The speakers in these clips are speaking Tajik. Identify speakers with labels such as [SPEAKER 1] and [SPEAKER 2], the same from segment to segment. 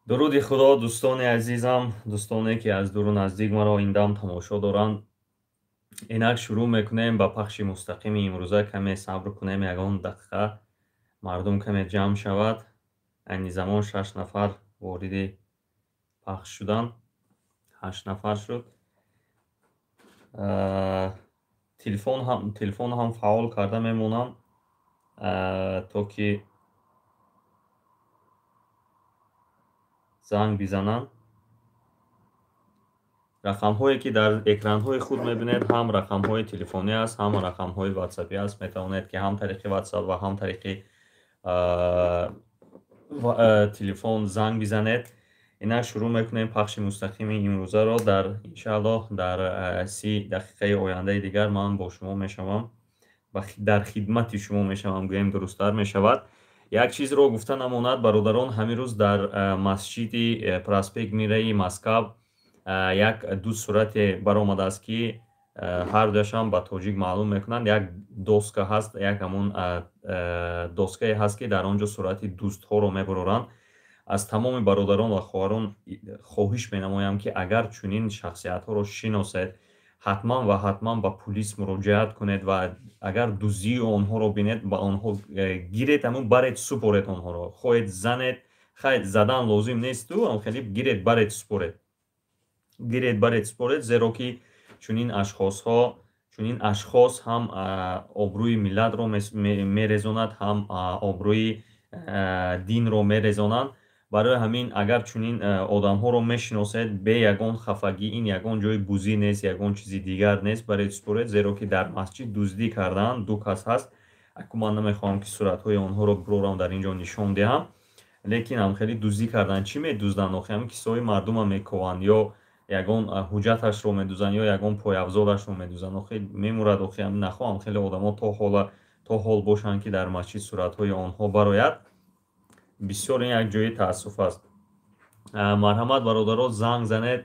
[SPEAKER 1] дуруди худо, дӯстони азизам, дӯстоне ки аз дуру наздик маро ин дам тамошо доранд. Инак шурӯъ мекунем ба пахши мустақими имрӯза. Каме сабр кунем, ягон дақиқа мардум каме ҷамъ шавад. Айни замон 6 нафар вориди пахш шуданд. 8 нафар шуд. телефон ҳам фаъол карда мемонам, то ки занг бизананд. рақамҳое ки дар экранҳои худ мебинед ҳам рақамҳои телефонӣ аст, ҳам рақамҳои ватсапӣ аст. Метавонед ки ҳам тариқи ватсап ва ҳам тариқи телефон занг бизанед. Инак шурӯъ мекунем пахши мустақими имрӯзаро. Иншааллоҳ дар 30 дақиқаи ояндаи дигар ман бо шумо мешавам, дар хидмати шумо мешавам, гӯем дурусттар мешавад. Як чизро гуфта намонад, бародарон, ҳамин рӯз дар масҷиди проспект Мирраи Москав як ду сурате баромадааст ки ҳардуяшам ба тоҷик маълум мекунанд. Як доска ҳаст, як ҳамун доскае ҳаст ки дар он ҷо сурати дӯстҳоро мебароранд. Аз тамоми бародарон ва хоҳарон хоҳиш менамоям ки агар чунин шахсиятҳоро шиносед, ҳатман ва ҳатман ба пулис муроҷиат кунед ва агар дуздии онҳоро бинед, ба онҳо гиред, ҳамун баред супоред онҳоро. Хоҳед занед, хай задан лозим несту, хеле гиред баред супоред. Гиред баред супоред, зеро ки чунин ашхос ҳам обрӯи миллатро мерезонад, ҳам обрӯи динро мерезонанд. Барои ҳамин агар чунин одамҳоро мешиносед бе ягон хафагӣ, ин ягон ҷои бузӣ нест, ягон чизи дигар нест, баред супоред, зеро ки дар масҷид дуздӣ кардаанд. Ду кас ҳаст. Акун ман намехоҳам ки суратҳои онҳоро бирорам дар ин ҷо нишон диҳам, лекин ҳамхеле дуздӣ кардан. Чӣ медузданд? Охир ҳамин кисои мардума мекованд, ё ягон ҳуҷҷаташро медузанд, ё ягон пойафзодашро медузанд. Охир мемурад, охир ҳамин нахоҳам хеле одамо то ҳол бошанд ки дар масҷид суратҳои онҳо барояд. Бисёр ин як ҷои таассуф аст. Марҳамат бародарон, занг занед,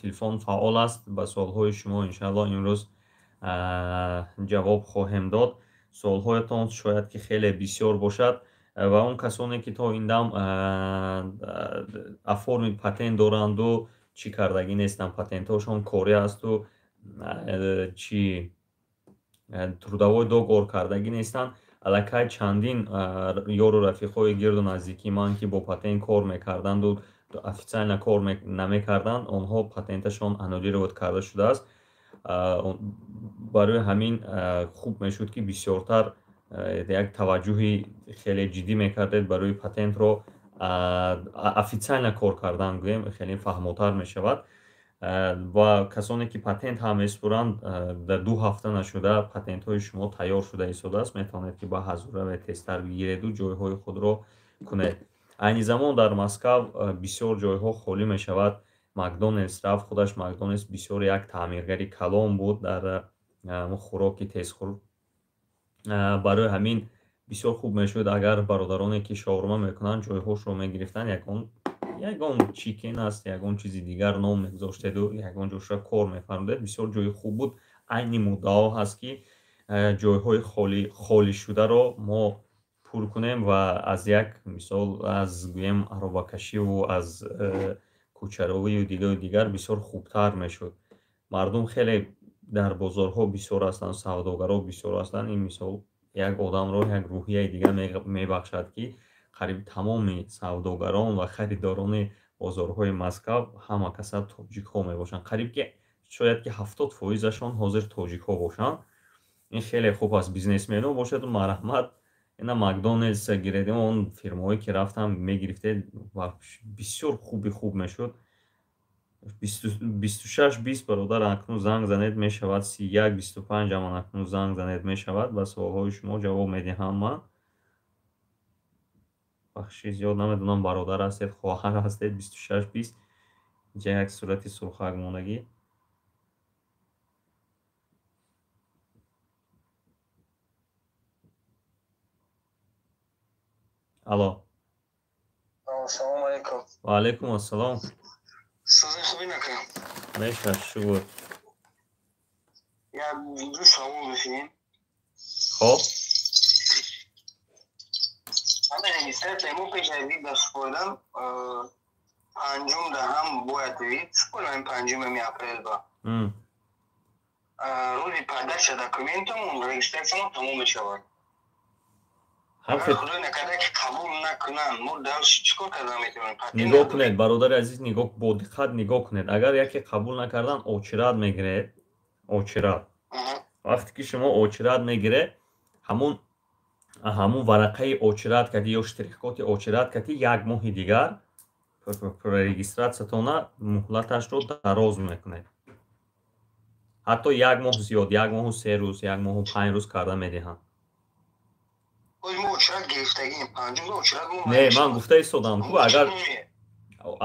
[SPEAKER 1] телефон фаъол аст. Ба суолҳои шумо иншааллоҳ имрӯз ҷавоб хоҳем дод. Суолҳоятон шояд ки хеле бисёр бошад ва он касоне ки то ин дам аформи патент доранду чӣ кардагӣ нестанд, патентҳошон корӣ асту чӣ трудовой договор кардагӣ нестанд. Аллакай чандин ёру рафиқҳои гирду наздикии ман ки бо патент кор мекарданду официально кор намекарданд, онҳо патенташон аннулировать карда шудааст. Барои ҳамин хуб мешуд ки бисёртар як таваҷҷӯҳи хеле ҷиддӣ мекардед барои патентро официально кор кардан, гӯем хеле фаҳмотар мешавад. Ва касоне ки патент ҳам месупуранд, дар 2 ҳафта нашуда патентҳои шумо тайёр шуда истодааст. Метавонед ки ба ҳазураве тезтар бигиреду ҷойҳои худро кунед. Айни замон дар Москав бисёр ҷойҳо холӣ мешавад. Макдонелдс рафт, худаш Макдонелдс бисёр як таъмиргари калон буд дар хӯроки тезхӯр. Барои ҳамин бисёр хуб мешуд агар бародароне ки шаурма мекунанд ҷойҳошро мегирифтанд, ягон чикен аст, ягон чизи дигар ном мегузоштеду ягон ҷошро кор мефармудед. Бисёр ҷойи хуб буд. Айни муддао ҳаст ки ҷойҳои холишударо мо пур кунем ва аз як мисол аз гӯем аробакашиву аз кӯчаровию дигар бисёр хубтар мешуд. Мардум хеле дар бозорҳо бисёр ҳастанд, савдогаро бисёр ҳастанд. Ин мисол як одамро як рӯҳияи дигар мебахшад ки қариб тамоми савдогарон ва харидорони бозорҳои Москав ҳама каса тоҷикҳо мебошанд. Қариб ки шояд ки 70% ҳозир тоҷикҳо бошанд. Ин хеле хуб аст. Бизнесмено бошаду марҳамат, ина Макдонелдс гиред, он фирмаҳое ки рафтам мегирифтед ва бисёр хуб мешуд. 26-20 бародар акнун занг занед мешавад, 31-25 ҳаман акнун занг занед мешавад. Ба суолҳои шумо ҷавоб медиҳам ман. бахши зиёд намедонам бародар ҳастед, хоҳар ҳастед. 26-20 ҷа як сурати сурхакмонагӣ. алло.
[SPEAKER 2] Салому алейкум.
[SPEAKER 1] Ва алейкум ассалом.
[SPEAKER 2] Созин хубин ака?
[SPEAKER 1] Мешад, шукр.
[SPEAKER 2] Я ду савол бифинем.
[SPEAKER 1] Хоб.
[SPEAKER 2] Ҳамин сай таймо пеш аз ин дар суполидам پنجم ده هم باید برید کنم پنجم اپریل با روزی پدرش دکومنتمون رجیستریشن تموم میشود. اگر خدای نکرده که قبول نکنن ما درش چیکار کردن میتونیم؟
[SPEAKER 1] نگاه کنید برادر عزیز، نگاه با دقت نگاه کنید. اگر یکی قبول نکردن اوچرات میگیرید. اوچرات وقتی که شما اوچرات میگیره همون ورقه اوچرات کردی یا شтрих-коди اوچرات کردی یک ماه دیگر رегистратсиятона муҳлаташро дароз мекунед. ҳатто як моҳ зиёд, як моҳу 3 рӯз, як моҳу 5 рӯз карда медиҳанд. Не, ман гуфта истодам ку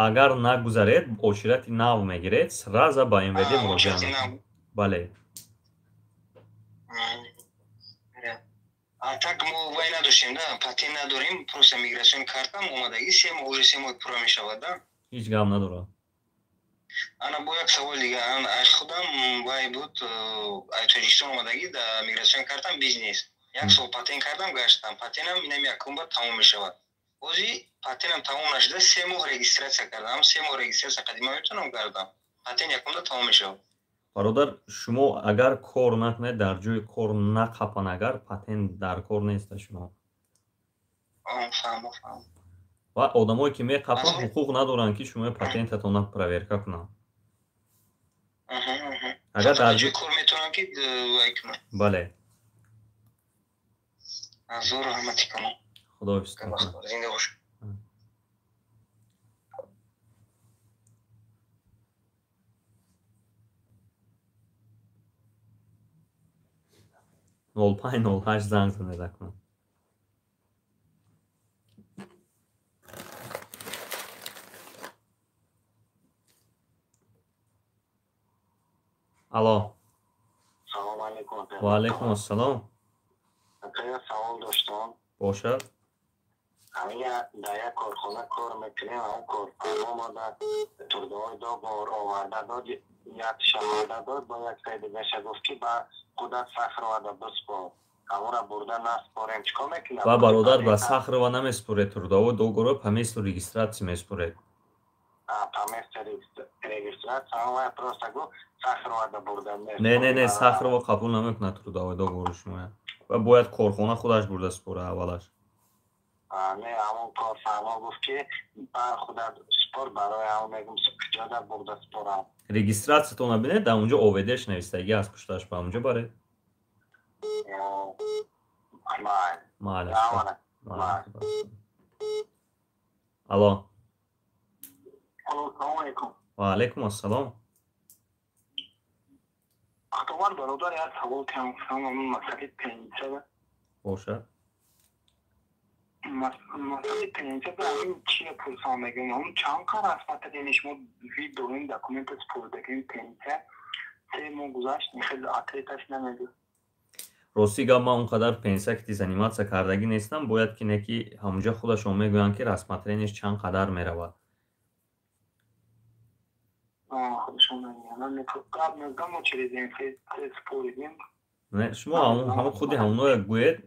[SPEAKER 1] агар нагузаред очирати нав мегиред, сразу ба МВД муроҷиат мекунед. Бале.
[SPEAKER 2] Так мо вай надоштем, да? Патент надорим, просто миграсион картам омадаги 3 моҳ уже 3 моҳ пура мешавад, да?
[SPEAKER 1] Ҳеҷ гап надорад.
[SPEAKER 2] Ана бо як савол дига, аз худам вай буд аз Тоҷикистон омадаги да миграсион картам бизнес. Як сол патент кардам, гаштам. Патентам инам якум ба тамом мешавад. Ози патентам тамом нашуда 3 моҳ регистратсия кардам. 3 моҳ регистратсия қадима метавонам кардам. Патент якумда тамом мешавад.
[SPEAKER 1] бародар, шумо агар кор накунед, дар ҷои кор нақапан, агар патент дар кор нест шумо.
[SPEAKER 2] Фаҳмам.
[SPEAKER 1] ва одамое ки меқапан ҳуқуқ надоранд ки шумо патентатона проверка кунанд. агар дар ҷои
[SPEAKER 2] кор метавонам ки вай кунам.
[SPEAKER 1] бале.
[SPEAKER 2] Зор раҳмати кунам.
[SPEAKER 1] Худоҳафиз.
[SPEAKER 2] Зинда бош.
[SPEAKER 1] нол панҷ нол ҳашт занг занед акнун. алло.
[SPEAKER 2] Салом алейкум.
[SPEAKER 1] ва алейкум ассалом.
[SPEAKER 2] Акая савол доштам.
[SPEAKER 1] бошад.
[SPEAKER 2] Ҳамия дар як корхона кор мекунем, он корхона мода турдои доғор оварда дод, як шамарда дод, бо як сай дигаша гуфт ки ба худат сахровада биспор. Амура бурда наспорем, чикор мекунам?
[SPEAKER 1] ва бародар ба сахрова намеспоред, турдои доғоро па месту регистратсия меспоред.
[SPEAKER 2] Па месту регистратсия, ама просто гуфт сахровада бурда меспор.
[SPEAKER 1] Не, сахрова қабул намекунад турдои доғоро шумо. ва бояд корхона худаш бурда спора аввалаш.
[SPEAKER 2] Не, ҳамон корфармо гуфт ки бар худат спор барои ҳамон мегум ҷода бурда спорам.
[SPEAKER 1] Регистратсиятона бинед, дар онҷо оведеш навистагӣ аст пушташ, ба онҷо баред. Майли. алло.
[SPEAKER 2] Салом алейкум.
[SPEAKER 1] ва алейкум ассалом.
[SPEAKER 2] ахтомар бародар як савол кардам, масъалаи пенсия.
[SPEAKER 1] бошад.
[SPEAKER 2] масъалаи пенсия ба ин чия пурсам мегӯям, ҳамн чанд қар расмата дениш мо вид дорем документ спурдагим пенсия 3 моҳ гузашт, хеле атлеташ намеду.
[SPEAKER 1] рости гап, ман он қадар пенсия ки заниматсия кардагӣ нестам. бояд ки неки ҳамонҷа худашон мегӯянд ки расматрениш чанд қадар меравад.
[SPEAKER 2] Худашон мегӯянд. Қабл мегӯям мо чиридем спуридем.
[SPEAKER 1] Не, шумо ҳамон худи ҳамоное гӯед.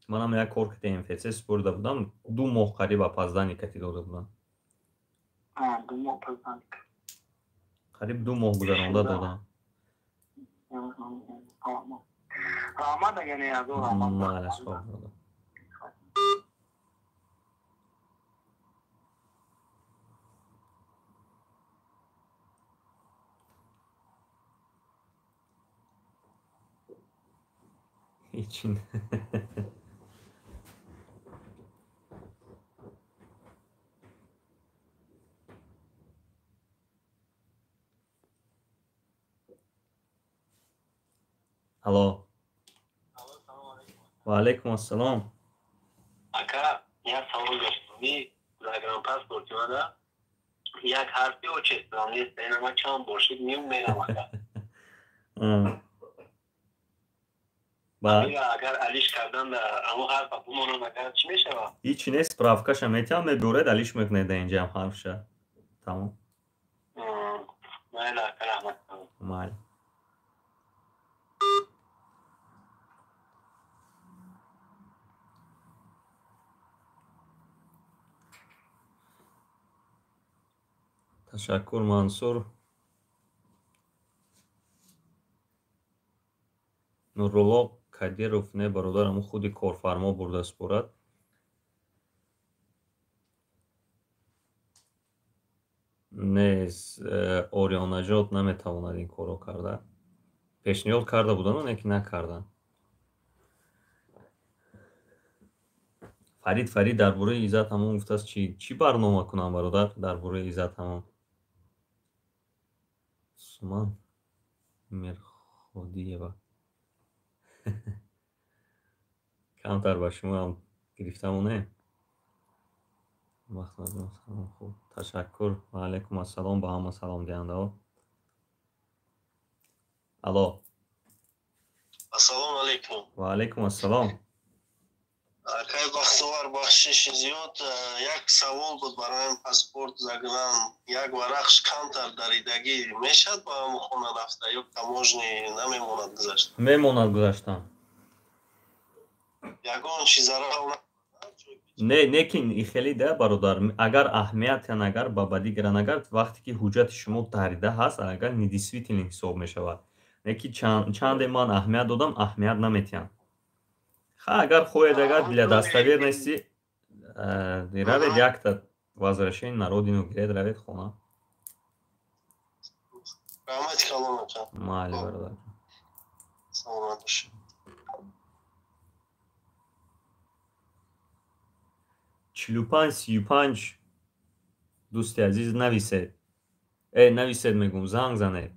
[SPEAKER 1] манам як кор ки ТМФЦ спурда будам, 2 моҳ қариб опоздани кати дода будам.
[SPEAKER 2] 2 моҳ опоздани.
[SPEAKER 1] қариб 2 моҳ гузаронда додам.
[SPEAKER 2] раҳмат агар не азо раҳмат.
[SPEAKER 1] Майли, шумо дода. Ҳечин. алло. ва алейкум ассалом.
[SPEAKER 2] Ака, як савол доштам. Загранпаспорт ёда як ҳарфи очистам, нест инама чанд бошид мим менамада. агар алиш кардан амо ҳарфа бумонам, агар чӣ мешавад?
[SPEAKER 1] ҳичи нест, справкаша метиҳам мебуред, алиш мекунед дар инҷа ҳам ҳарфша. Тамом.
[SPEAKER 2] Майли, ака раҳмат.
[SPEAKER 1] Майли. Ташаккур Мансур. Нурулло Кадиров не бародараму худи корфармо бурда спорад. Не Орионаҷот наметавонад ин корро карда. Пешниҳод карда будану не ки накардан. Фарид дар бораи Иззат Амон гуфтааст чӣ барнома кунам бародар дар бораи Иззат Амон? Суман Мирходиева. Камтар ба шумоам гирифтаму не? Хуб, ташаккур. Ва алайкум ассалом ба ҳама салом диҳандаҳо. Алло.
[SPEAKER 3] Ассалому алейкум.
[SPEAKER 1] Ва алайкум ассалом.
[SPEAKER 3] Акай бахтовар бахшиши зиёд, як савол буд барои паспорт загнан, як варақш камтар даридагӣ мешад ба ҳамон хона рафта ё таможни намемонад гузашт?
[SPEAKER 1] Мемонад гузаштан.
[SPEAKER 3] Ягон чизара
[SPEAKER 1] не ки хеле да бародар, агар аҳамиятан агар ба бадӣ гиран, агар вақте ки ҳуҷҷати шумо дарида ҳаст, агар недействителен ҳисоб мешавад. Не ки чанде ман аҳамият додам, аҳамият наметиҳам. Агар хоҳед, агар для достоверности равед якта возвращение на родину гиред, равед хона.
[SPEAKER 3] раҳмати калом ака.
[SPEAKER 1] Майли бародар.
[SPEAKER 3] Саломат бошед.
[SPEAKER 1] 45-35 дӯсти азиз нависед. Нависед мегӯм, занг занед.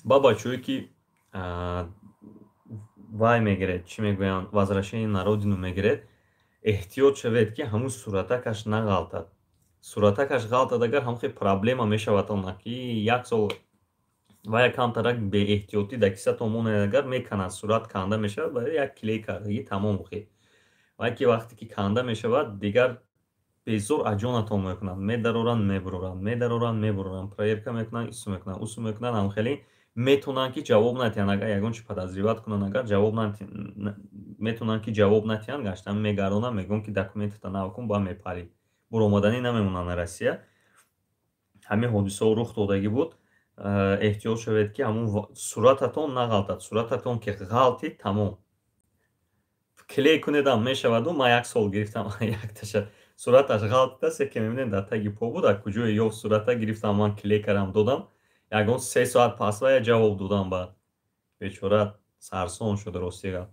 [SPEAKER 1] ба бачаҳое ки вай мегиред, чӣ мегӯянд, возвращение на родину мегиред, эҳтиёт шавед ки ҳамун суратакаш нағалтад. Суратакаш ғалтад, агар ҳамхе проблема мешавад она ки як сол ва якамтарак беэҳтиётӣ дар кисатон монад, агар меканад, сурат канда мешавад, ба як клей кардагӣ тамом ухи. Вай ки вақте ки канда мешавад, дигар безор аҷонатон мекунанд, медароранд, мебуроранд, медароранд, мебуроранд, проверка мекунанд, ису мекунанд, ҳамхеле метавонанд ки ҷавоб натиҳанд. Агар ягон чӣ подозриват кунанд, агар ҷавоб метавонанд ки ҷавоб натиҳанд, гаштан мегардонанд, мегӯянд ки документата навкун, ба мепарӣ. буромаданӣ намемонанд Россия. Ҳамин ҳодисаҳо рух додагӣ буд. Эҳтиёт шавед ки ҳамун сурататон нағалтад. Сурататон ки ғалтид, тамом. Клей кунедам мешаваду, ман як сол гирифтам, якташа сураташ ғалтидаст, ки мебинед дар таги по буд, аз куҷое ёфт сурата гирифтам, ман клей кардам додам. Ягон 3 соат пас ва я ҷавоб додам, баъд бечора сарсон шуд ростига.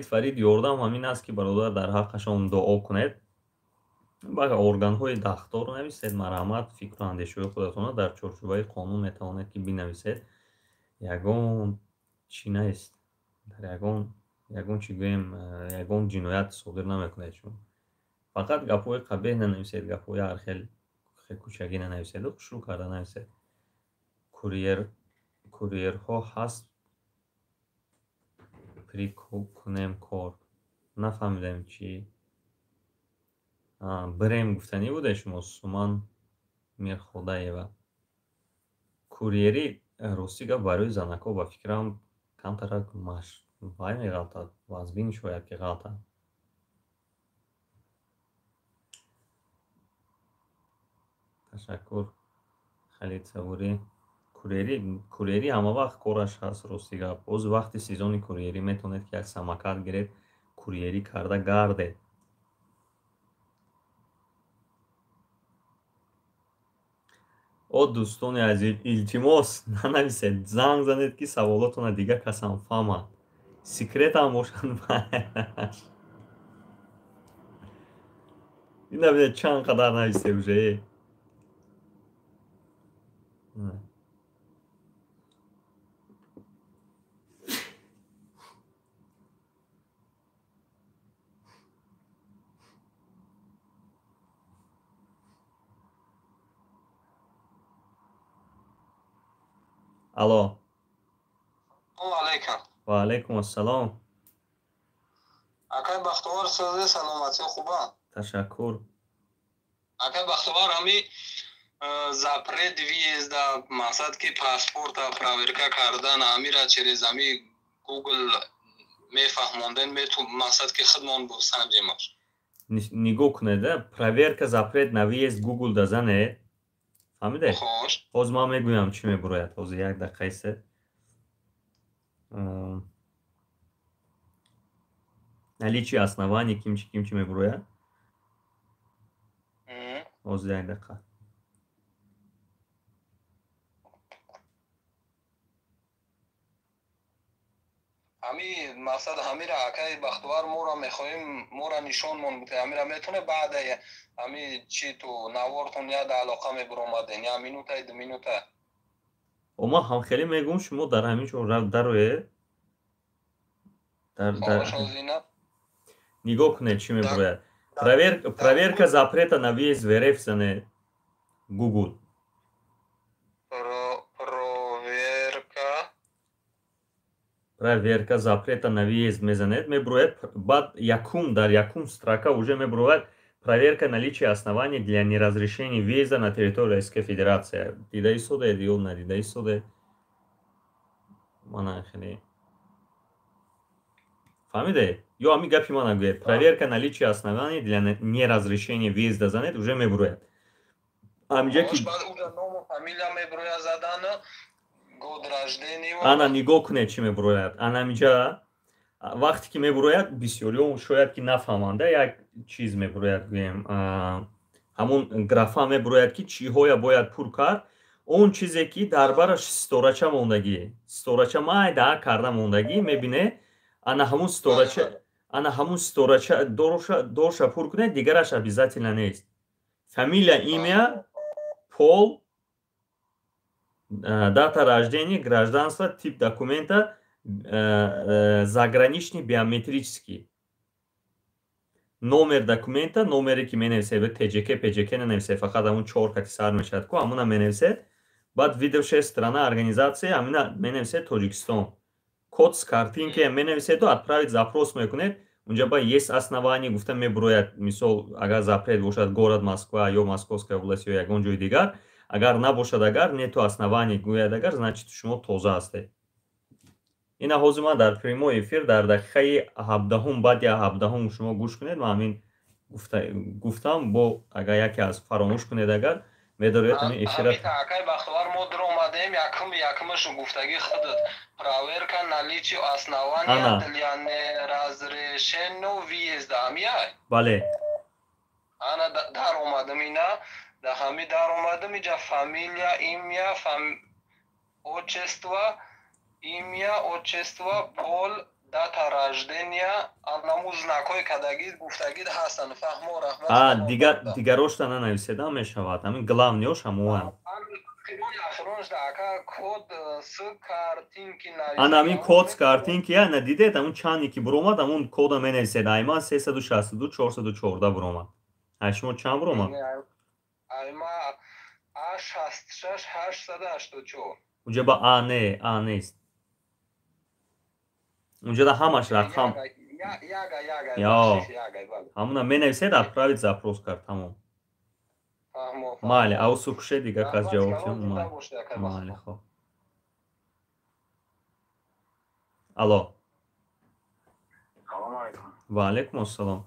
[SPEAKER 1] Фарид ёрдам ҳамин аст ки бародар дар ҳаққашон дуо кунед. ба органҳои дахтор нависед, марҳамат, фикру андешҳои худатонро дар чорчӯбаи қонун метавонед ки бинависед. Ягон чӣ нест, дар ягон чӣ гӯем, ягон ҷиноят содир намекунед шумо. Фақат гапҳои қабеҳ нанависед, гапҳои ҳархел кӯчагӣ нанависеду шурӯъ карда нависед. Курьерҳо ҳаст прикунем кор. Нафаҳмидем чӣ? Брем гуфтанӣ будед шумо? Суман Мирходаева. Курьерӣ рости гап барои занако ба фикрам камтарак вай меғалтад. Вазбин шояд ки ғалтад. Ташаккур Халид Сабурӣ. Курьерӣ ҳама вақт кораш ҳаст рости гап. Боз вақти сезони курьерӣ метавонед ки як самокат гиред, курьерӣ карда гардед. о дӯстони азиз, илтимос нанависед, занг занед ки саволотона дигар касам фаҳмад. Секретам бошад. Ина бинед чанд қадар нависед уже. алло.
[SPEAKER 2] алайкум.
[SPEAKER 1] Ва алайкум ассалом.
[SPEAKER 2] Акай Бахтовар сазе саломати хуба.
[SPEAKER 1] Ташаккур.
[SPEAKER 2] Акай Бахтовар ҳами запрет въезда мақсад ки паспорта проверка кардан амира через ами Google мефаҳмонден мақсад ки худмон бу санҷемаш.
[SPEAKER 1] Нигоҳ кунед, проверка запрет на въезд Google дазанед. Фаҳмиде?
[SPEAKER 2] Хош.
[SPEAKER 1] Ҳозир ман мегӯям чӣ мебурояд. Ҳозир як дақиқа истед. наличие оснований кимчи мебурояд. Ҳозир як дақиқа.
[SPEAKER 2] ҳами мақсад ҳамира акай Бахтовар моро мехоҳем моро нишонмон буда ҳамира метавоне баъда ҳами чи ту навортун яд алоқа мебиромаден я минута 2 минута.
[SPEAKER 1] Ома ҳамхелӣ мегӯм шумо дар ҳамин ҷо дароед. нигоҳ кунед чӣ мебурояд. Проверка запрета на въезд в РФ занед. Google. Проверка запрета на въезд мезанед, мебурояд баъд дар якум строка уже мебурояд проверка наличия оснований для неразрешения въезда на территорию Российской Федерации. Дида истодед ё надида истодед? Мана хеле фаҳмидед? Ё ҳамин гапи мана гӯед. Проверка наличия оснований для неразрешения въезда занед уже мебурояд. Ҳаминҷа ки
[SPEAKER 2] ному фамилия мебурояд задан год рождения.
[SPEAKER 1] Ана нигоҳ кунед чӣ мебурояд. Ана ҳаминҷа вақте ки мебурояд бисёриё шояд ки нафаҳманда як чиз мебурояд гӯем. Ҳамун графа мебурояд ки чиҳоя бояд пур кард. Он чизе ки дар бараш сторача мондагӣ. Сторача майда карда мондагӣ мебинед. Ана ҳамун сторача доша пур кунед, дигараш обязательно нест. Фамилия, имя, пол, дата рождения, гражданство, тип документа, заграничный биометрический. Номер документа, номере ки менависед ТЖК, ПЖК ненависед, фақат ҳамун 4 кати сар мешавад ку ҳамуна менависед. Баъд видавшая страна организация ҳамина менависед Тоҷикистон. Код с картинки менависед ва отправить запрос мекунед. Унҷа ба есть основание гуфта мебурояд. Мисол агар запрет бошад город Москва ё Московская область ё ягон ҷои дигар, агар набошад, агар нету основание гӯяд, агар значит шумо тоза ҳастед. Ина ҳозир ман дар прямой эфир дар дақиқаи 17 баъд я 17 шумо гӯш кунед. Ман ҳамин гуфтам бо агар яке аз фаромӯш кунед агар медоред ҳамин эфира.
[SPEAKER 2] Акай Бахтовар мо дуромадем якумашо гуфтаги худат. Проверка наличия основания для неразрешения въезда. Амияй?
[SPEAKER 1] Бале.
[SPEAKER 2] Ана даромадам ина. Да ҳами даромадам иҷа фамилия, имя, отчество, имя, отчество, пол, дата рождения, анаму знакҳои кадагид гуфтагид ҳастанд. Фаҳмо раҳмат.
[SPEAKER 1] Дигарошта нанависеда мешавад. ҳамин главниёш ҳамуан. Ана ҳамин код с картинки яна дидед ҳамун чанде ки буромад ҳамун кода менависед. Айман 362 414 буромад. Шумо чанд буромад?
[SPEAKER 2] Айма А66 884.
[SPEAKER 1] Унҷа ба А нест. Унҷа да ҳамаш рақам. ҳамуна менависед отправить запрос кард тамом. Майли, авсу кушед дигар кас ҷавоб ҷон. Майли, хоб. Алло.
[SPEAKER 3] Салом алейкум.
[SPEAKER 1] Ва алейкум ассалом.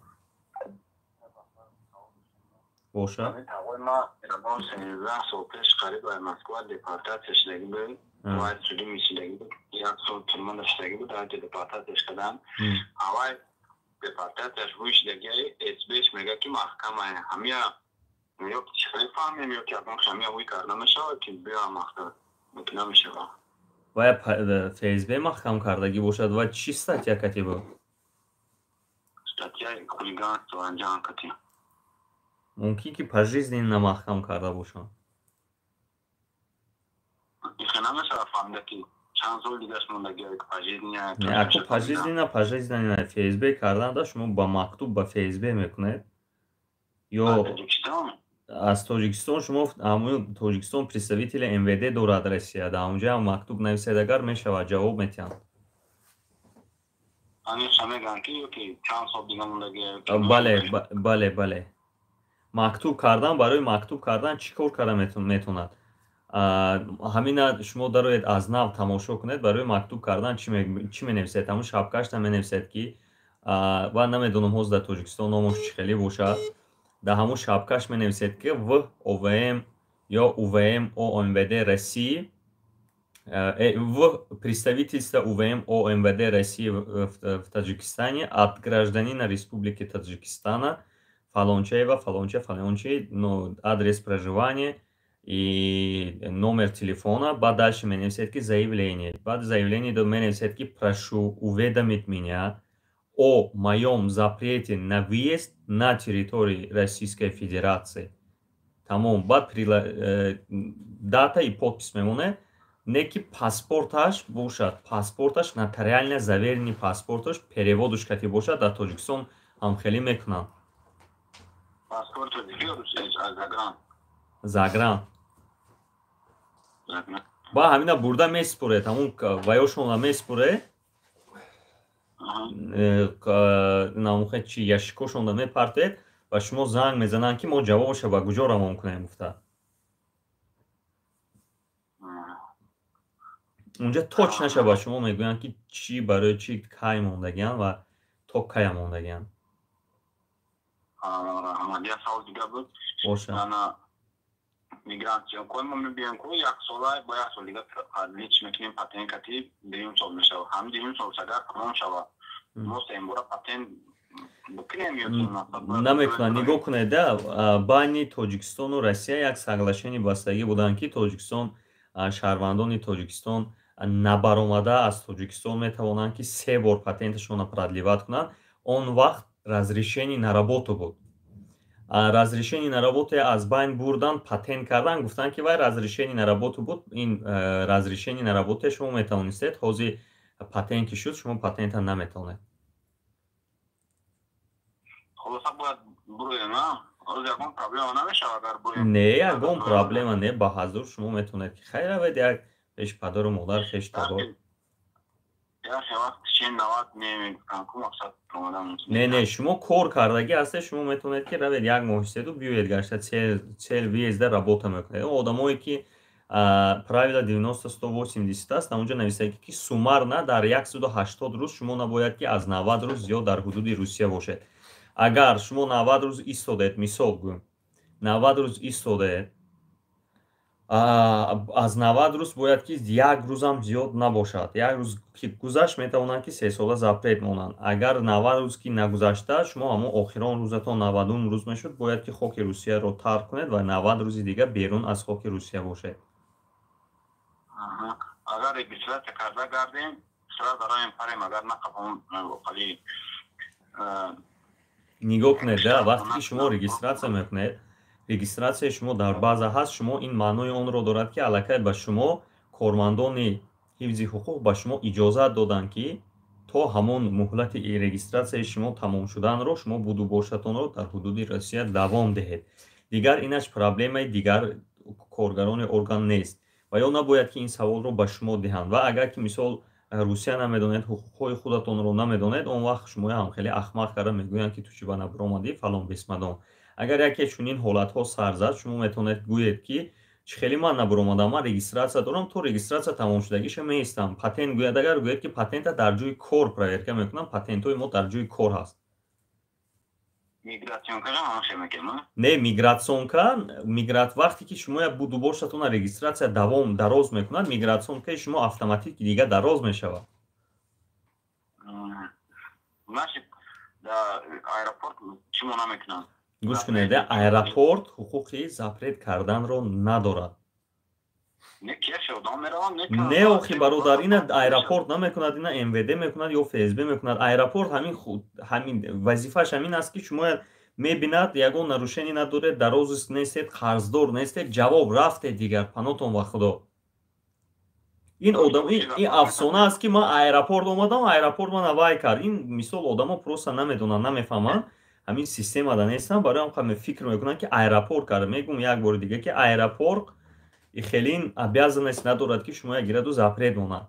[SPEAKER 1] боша.
[SPEAKER 3] Ма рабон 13 сол пеш қариб ба Москва депортация шудагӣ буд. Аввал суди мисидагӣ буд. Як сол турман даштагӣ буд. Ҳати депортация шудам. Аввал депортация ҳуй шудагӣ эсбеш мега ки маҳкама ҳамия ё чиқри фаҳмем ё ки ягон ҳамия ҳуй карда мешавад ки биё маҳкама мутна мешавад.
[SPEAKER 1] Вая ФСБ маҳкам кардагӣ бошад ва чӣ статья катӣ буд?
[SPEAKER 3] Статьяи хулиганство анҷом катӣ.
[SPEAKER 1] Мумкин ки пожизненно маҳкам карда бошанд. Пожизненно ФСБ карданда шумо ба мактуб ба ФСБ мекунед ё аз Тоҷикистон шумо ҳамои Тоҷикистон представители МВД дорад Россия. Дар онҷа ҳам мактуб нависед, агар мешавад ҷавоб метиҳанд. бале. мактуб кардан, барои мактуб кардан чӣ кор карда метавонад? ҳамина шумо дароед аз нав тамошо кунед, барои мактуб кардан чӣ менависед? ҳамун шапкашта менависед ки ва намедонам ҳозир дар Тоҷикистон номаш чӣ хеле бошад. дар ҳамун шапкаш менависед ки в ОВМ ё УВМ ОМВД России, в представительство УВМ ОМВД России в Таджикистане от гражданина Республики Таджикистана фалончаева, фалончий, адрес проживания и номер телефона. Баъд дальше менависед ки заявление. Баъд заявление менависед ки прошу уведомить меня о моем запрете на въезд на территории Российской Федерации. Тамом. Баъд дата и подпис мемонад. Не ки паспорташ бошад, паспорташ нотариально заверенный паспорташ, переводуш кати бошад, дар Тоҷикистон ҳамхелӣ мекунанд.
[SPEAKER 2] Паспорт
[SPEAKER 1] загран. ба ҳамина бурда месупоред, ҳамун ваёшона месупоред, намухе чи яшикошонда мепартед ва шумо занг мезананд ки мо ҷавобаша ба куҷо равон кунем гуфта. унҷа точ наша ба шумо мегӯянд ки чӣ барои чӣ кай мондагианд ва то кая мондагианд. боша.
[SPEAKER 2] Миграция. Кой мы бьем, кой як сола, боя солига, лично к ним патент кати, даем сол мешал. Хам даем сол сагар, камон шава. Моста им бора патент букнем ютуна.
[SPEAKER 1] Намекунанд, нигоҳ кунед, да, байни Тоҷикистону Россия як соглашение бастагӣ буданд ки Тоҷикистон, шаҳрвандони Тоҷикистон набаромада аз Тоҷикистон метавонанд ки 3 бор патенташонро продлеват кунанд. Он вақт разрешение на работу буд. разрешение на работу аз байн бурдан, патент кардан, гуфтанд ки вай разрешение на работу буд. Ин разрешение на работу шумо метавонистед, ҳозир патент ки шуд, шумо патента наметавонед.
[SPEAKER 2] Холоса бояд буроем, а? Ҳозир ягон проблема намешава агар буроем?
[SPEAKER 1] Не, ягон проблема не, ба ҳазур шумо метавонед ки хайр авед як пеш падару модар, пеш табор. Не, шумо кор кардагӣ ҳастед, шумо метавонед ки равед як моҳ истоду биёед гашта цел въезда работа мекунед. Одамое ки правила 90-180 аст, онҷо нависаги ки суммарна дар 180 рӯз шумо набояд ки аз 90 рӯз ё дар ҳудуди Русия бошед. Агар шумо 90 рӯз истодед, мисол гӯем, 90 рӯз истодед, аз 90 рӯз бояд ки як рӯзам зиёд набошад. Як рӯз ки гузашт метавонанд ки 3 сола запрет монанд. Агар 90 рӯз ки нагузашта, шумо ҳамон охирон рӯзатон 90 рӯз мешуд, бояд ки хоки Русияро тарк кунед ва 90 рӯзи дигар берун аз хоки Русия бошед.
[SPEAKER 2] Агар регистрация карда гардем, сразу дароем парем, агар нақабон қали
[SPEAKER 1] нигоҳ кунед, да, вақте ки шумо регистрация мекунед, регистрация шумо дар база ҳаст, шумо ин маънои онро дорад ки аллакай ба шумо кормандони ҳифзи ҳуқуқ ба шумо иҷозат доданд ки то ҳамон муҳлати регистратсияи шумо тамом шуданро шумо буду бошатонро дар ҳудуди Россия давом диҳед. Дигар инаш проблемаи дигар коргарони орган нест ва ё набояд ки ин саволро ба шумо диҳанд. Ва агар ки мисол Русия намедонед, ҳуқуқҳои худатонро намедонед, он вақт шумо ҳам хеле ахмақ карда мегӯянд ки ту чӣ ба набаромадӣ фалон бисмадон. Агар яке чунин ҳолатҳо сар зад, шумо метавонед гӯед ки чӣ хеле ман набаромадам, ман регистратсия дорам, то регистратсия тамомшудагиша меистам. Патент гӯяд, агар гӯяд ки патента дар ҷои кор проверка мекунам, патентҳои мо дар ҷои кор ҳаст. Не, мигратсионка, вақте ки шумо як буду бошатона регистратсия давом дароз мекунад, мигратсионкаи шумо автоматики дига дароз мешавад.
[SPEAKER 2] Значит, аэропорт чимо намекунад?
[SPEAKER 1] гӯш кунед, аэропорт ҳуқуқи запрет карданро надорад. Не охи бародар, ина аэропорт намекунад, ина МВД мекунад ё ФСБ мекунад. Аэропорт ҳамин вазифааш ҳамин аст ки шумо мебинад ягон нарушение надоред, дароз нестед, қарздор нестед, ҷавоб рафтед дигар, панотон ва худо. ин афсона аст ки ман аэропорт омадам, аэропорт мана вай кард. Ин мисол одамо просто намедонанд, намефаҳманд. همین سیستم آدن هستن برای هم خواهم فکر میکنن که ایراپورت کرده. میگم یک بار دیگه که ایراپورت خیلی обязанность ندارد که شما گیرد و запрет مونه.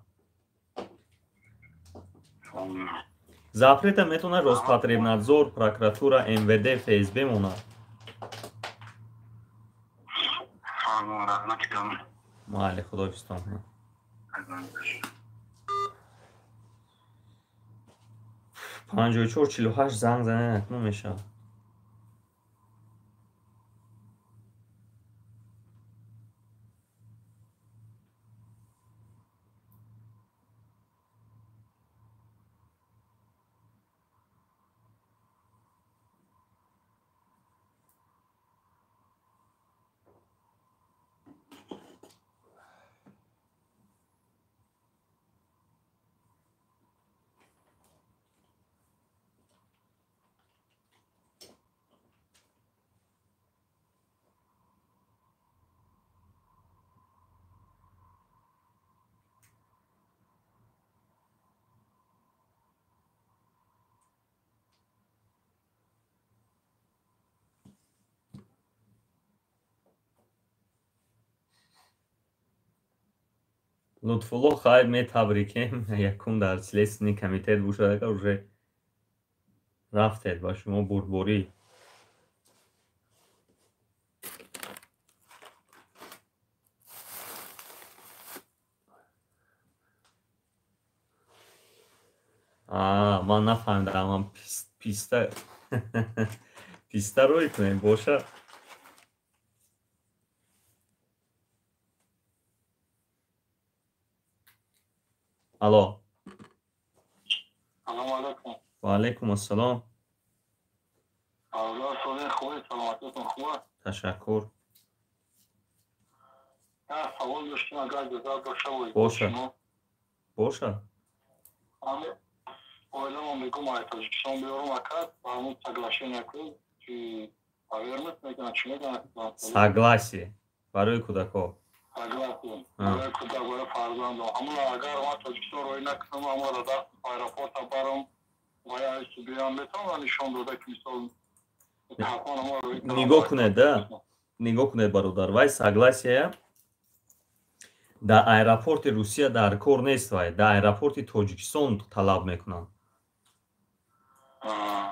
[SPEAKER 1] запрет هم میتونه Роспотребнадзор, прокуратура, МВД, ФСБ مونه. مالی خدا بستان کنه. 54-48 زنگ زنه اکنون میشه. لطفالله خیر می تبریکیم یکم در سلیسنی کمیته بوشده که уже رفتید با شما بربوری. من نفهمیدم من پیسته پیسته روی کنیم باشه. الو.
[SPEAKER 4] سلام علیکم.
[SPEAKER 1] و علیکم السلام.
[SPEAKER 4] اولاد صبح خوبی، سلامتیتون خوبه؟
[SPEAKER 1] تشکر.
[SPEAKER 4] نه سوال داشتیم اگر اجازه
[SPEAKER 1] باشه باشه.
[SPEAKER 4] همه اویلام میگم ای تاجیکستان بیارم اکد و همون соглашение کنیم که повернуть میکنن چی میگن؟
[SPEAKER 1] согласие برای کودک‌ها.
[SPEAKER 4] согласие برای کودک برای فرزندان. همون اگر ما تاجیکستان روی نکنم اما را دست ایراپورت برم و یا ایسی بیان میتونم و نشان داده که مثال
[SPEAKER 1] نگاه کنید برادر وای согласие در аэропорти روسیه در کار نیست وای در аэропорти توجیکستان طلب میکنن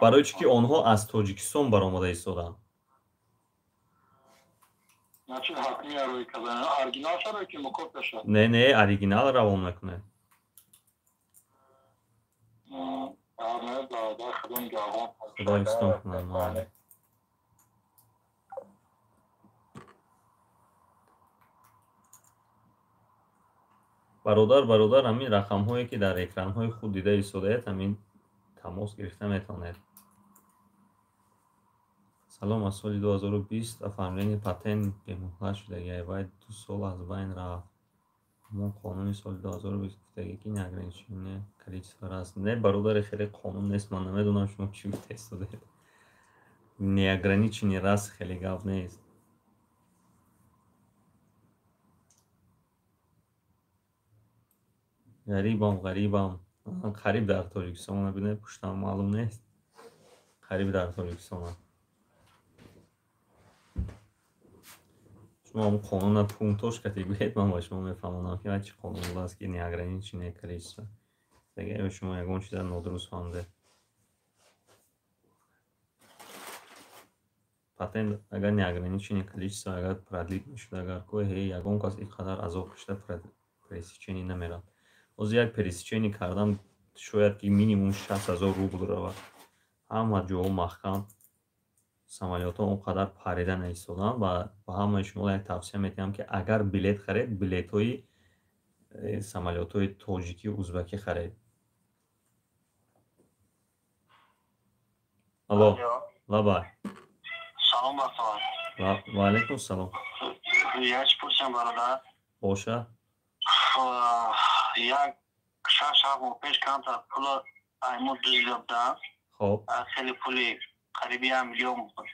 [SPEAKER 1] برای چی که آنها از توجیکستان برآمده ایستادن. نه اوریجینال روان میکنه. خدا استان کنه. برادر همین رقم هایی که در اکران های خود دیده ایستاده همین تماس گرفته میتونید. سلام، از سال 2020 افاملین پاتنت به مهلت شده باید 2 سال از بین رفت. ما قانون سال 2020 گفته که نگرانچینه کلیچ است. نه برادر خیلی قانون نیست. من نمیدونم شما چی تست دادید. نگرانچینی راست خیلی گاف نیست. غریبم قریب در تاجیکستان ببینه پشتم معلوم نیست. قریب در تاجیکستان شما قانون پونتوش که تیگوید من با شما میفهمونم که چی قانون است که نگرانچینی کلیچ دیگه شما یگون چیز نادرست فهمیده. پاتنت اگر نگرانچینی کلیچ اگر پردلیت میشد اگر کوه یگون کس اینقدر عذاب کشته پرسیچینی نمیرد. از یک پرسیچینی کردم شاید که مینیموم 60,000 روبل رود. همه جا محکم سمالیات ها اونقدر پریده نیستادن و با همه شما یک توصیه میکنم که اگر بلیت خرید بلیت های سمالیات های تاجیکی و ازبکی خرید. الو لبای
[SPEAKER 4] سلام بسان.
[SPEAKER 1] و علیکم السلام.
[SPEAKER 4] یک پرسیم برادر
[SPEAKER 1] باشه.
[SPEAKER 4] یک 6-7 کانتر پول ایمو دوزیاب دارم.
[SPEAKER 1] خب
[SPEAKER 4] خیلی پولی قریبی 1 میلیون بود.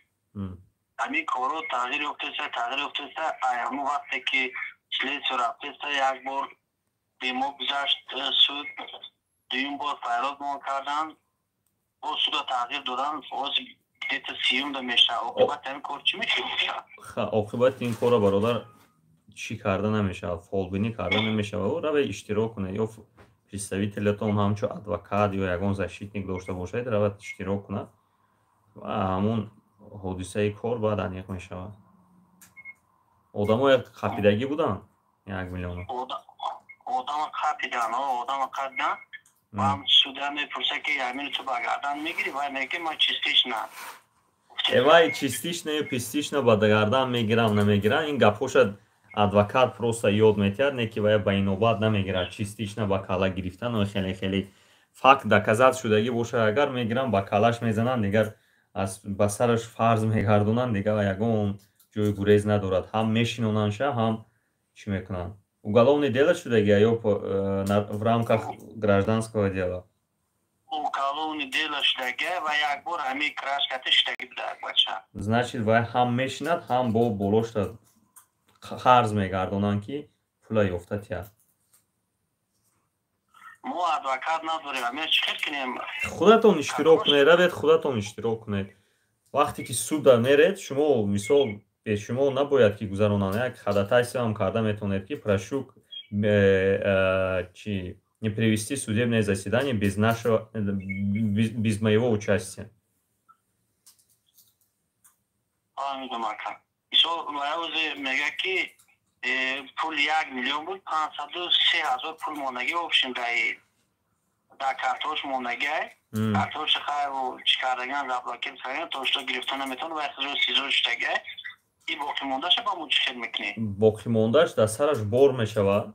[SPEAKER 4] همین کارو تغییر افتاده ایمو وقتی که سلیس رفته یک بار بیمو گذشت سود دویم بار فیروز ما کردن با سود تغییر دادن باز где-то съемда меша. Оқибат ин кор чӣ мешавад?
[SPEAKER 1] оқибати ин корро бародар чӣ карда намешавад? Фолбинӣ карда намешавад. Раве иштирок кунед ё представителатон ҳамчун адвокат ё ягон защитник дошта бошед, равад иштирок кунад ва ҳамун ҳодисаи кор баъд аниқ мешавад. Одамо қапидагӣ буданд 1 миллион.
[SPEAKER 4] Одама қапидан, одама қапидан. Ам суда мепурса ки 1 миллион ту ба гардан мегири, вай меги ма чистишна.
[SPEAKER 1] Вай чистишна ё пистишна ба гардан мегирам намегирам, ин гапҳоша адвокат просто ёд метиҳад, не ки вай ба инобат намегирад. Чистишна ба кала гирифтан ва хеле факт доказат шудагӣ бошад, агар мегиранд ба калаш мезананд, дигар аз ба сараш фарз мегардонанд, дигар ягон ҷои гурез надорад. Ҳам мешинонандша, ҳам чӣ мекунанд. Уголовное дело шудагӣ ё в рамках гражданского дела?
[SPEAKER 4] Уголовное дело шудагӣ ва як бор ҳамин крашката шудагӣ буда бача.
[SPEAKER 1] Значит вай ҳам мешинад, ҳам бо болошта қарз мегардонанд ки пула ёфта тияд.
[SPEAKER 4] Мо адвокат надорем, ҳамин чикар кунем?
[SPEAKER 1] Худатон иштирок кунед, равед худатон иштирок кунед. Вақте ки суда меред, шумо мисол без шумо набояд ки гузаронанд. Як ходатайством карда метавонед ки прошу не привести судебное заседание без моего участия.
[SPEAKER 4] Мисол маёзе мега ки пул 1 миллион буд, 503,000 пул монагӣ обшин дар картош монагӣ. Картош хайру чӣ кардаган заблокем сарган то што гирифта наметавонад ва 1300 штагӣ. И боқӣ мондаш ба мо чӣ хел мекунӣ?
[SPEAKER 1] Боқӣ мондаш дар сараш бор мешавад.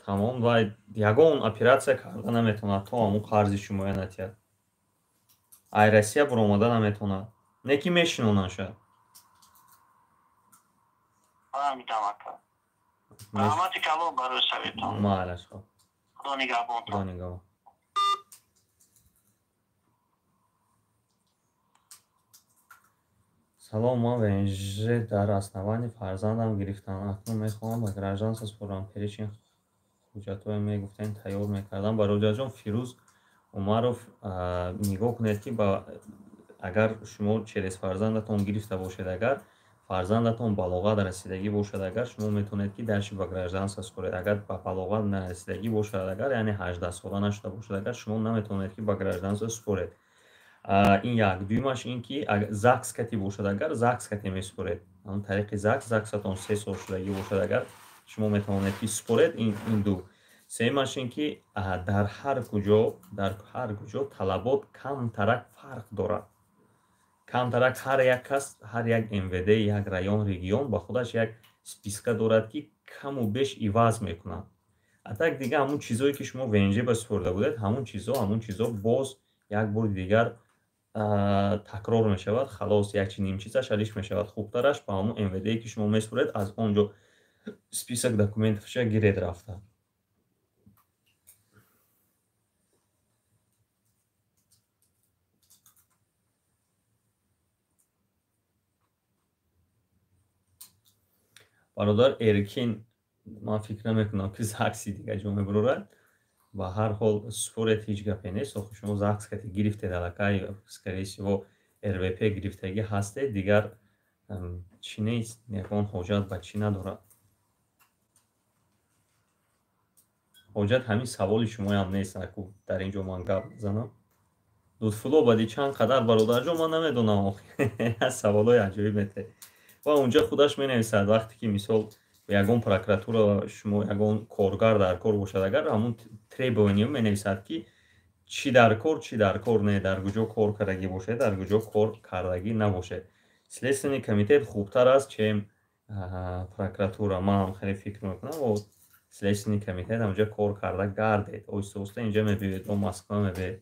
[SPEAKER 1] Тамом ва ягон операция карда наметавонад то ҳамун қарзи шумоя натиҳад. Айрасия буромада наметавонад. Не ки мешинонанд шаёд.
[SPEAKER 4] Раҳмати калон барои советон.
[SPEAKER 1] Маълаш хоб.
[SPEAKER 4] Худо нигаҳбон.
[SPEAKER 1] Худо нигаҳбон. салом, ман венже дар основании фарзандам гирифтам. Акнун мехоҳам ба гражданство супорам. Перечин ҳуҷҷатҳое мегуфтем тайёр мекардам. Бародарҷон Фирӯз Умаров нигоҳ кунед ки агар шумо через фарзандатон гирифта бошед, агар фарзандатон балоғат расидагӣ бошад, агар шумо метавонед ки дарши ба гражданство супоред. Агар ба балоғат нарасидагӣ бошад, агар яъне 18 сола нашуда бошад, агар шумо наметавонед ки ба гражданство супоред. Ин як. Дуюмаш ин ки ЗАГС кати бошад, агар ЗАГС кати месупоред, ҳамун тариқи ЗАГСатон 3 сол шудагӣ бошад, агар шумо метавонед ки супоред. Ин ду. Сеюмаш ин ки дар ҳар куҷо талабот камтарак фарқ дорад. Камтарак ҳар як кас, ҳар як МВД, як район, регион ба худаш як списка дорад ки каму беш иваз мекунад. А так дигар ҳамун чизое ки шумо ВНЖ ба супорда будед, ҳамун чизо боз як бори дигар такрор мешавад. Халос якчи нимчизаш алиш мешавад. хубтараш ба ҳамун МВД ки шумо месупоред, аз он ҷо список документовша гиред рафта. бародар Эркин, ман фикр намекунам ки ЗАГСи дигар ҷо мебурорад. Ба ҳар ҳол супоред, ҳеҷ гапе нест. Охи шумо ЗАГС кати гирифтед, аллакай скорее всего РВП гирифтагӣ ҳастед, дигар чӣ нест, ягон ҳоҷат ба чӣ надорад. ҳоҷат ҳамин саволи шумоям нест, аку дар ин ҷо ман гап занам. Лутфулло бади чанд қадар бародарҷон, ман намедонам охи саволҳои аҷоиб метавонед. ва унҷа худаш менависад вақте ки мисол ягон прокуратура шумо ягон коргар дар кор бошад, агар ҳамун требования менависад ки чӣ дар кор не, дар куҷо кор кардагӣ бошед, дар куҷо кор кардагӣ набошед. Следственный комитет хубтар аст чем прокуратура. Ман хеле фикр мекунам ва следственный комитет ҳамҷа кор карда гардед. Оҳиста оҳиста инҷа мебиёед, ва Москва мебиёед.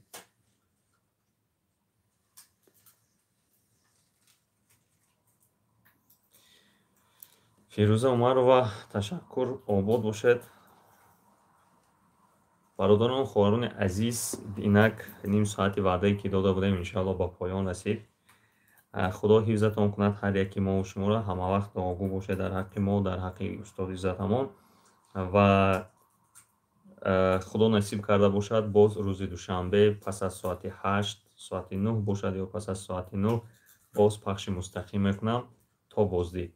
[SPEAKER 1] Фирӯза Умарова, ташаккур, обод бошед. бародарон, хоҳарони азиз, инак ним соати ваъдае ки дода будем иншоалло ба поён расид. худо ҳифзатон кунад ҳар яки мову шуморо, ҳамавақт дуогӯ бошед дар ҳаққи мо, дар ҳаққи устоди Иzzатамон. ва худо насиб карда бошад боз рӯзи душанбе пас аз соати 8 соати 9 бошад ё пас аз соати 9 боз пахши мустақим мекунам то боздид.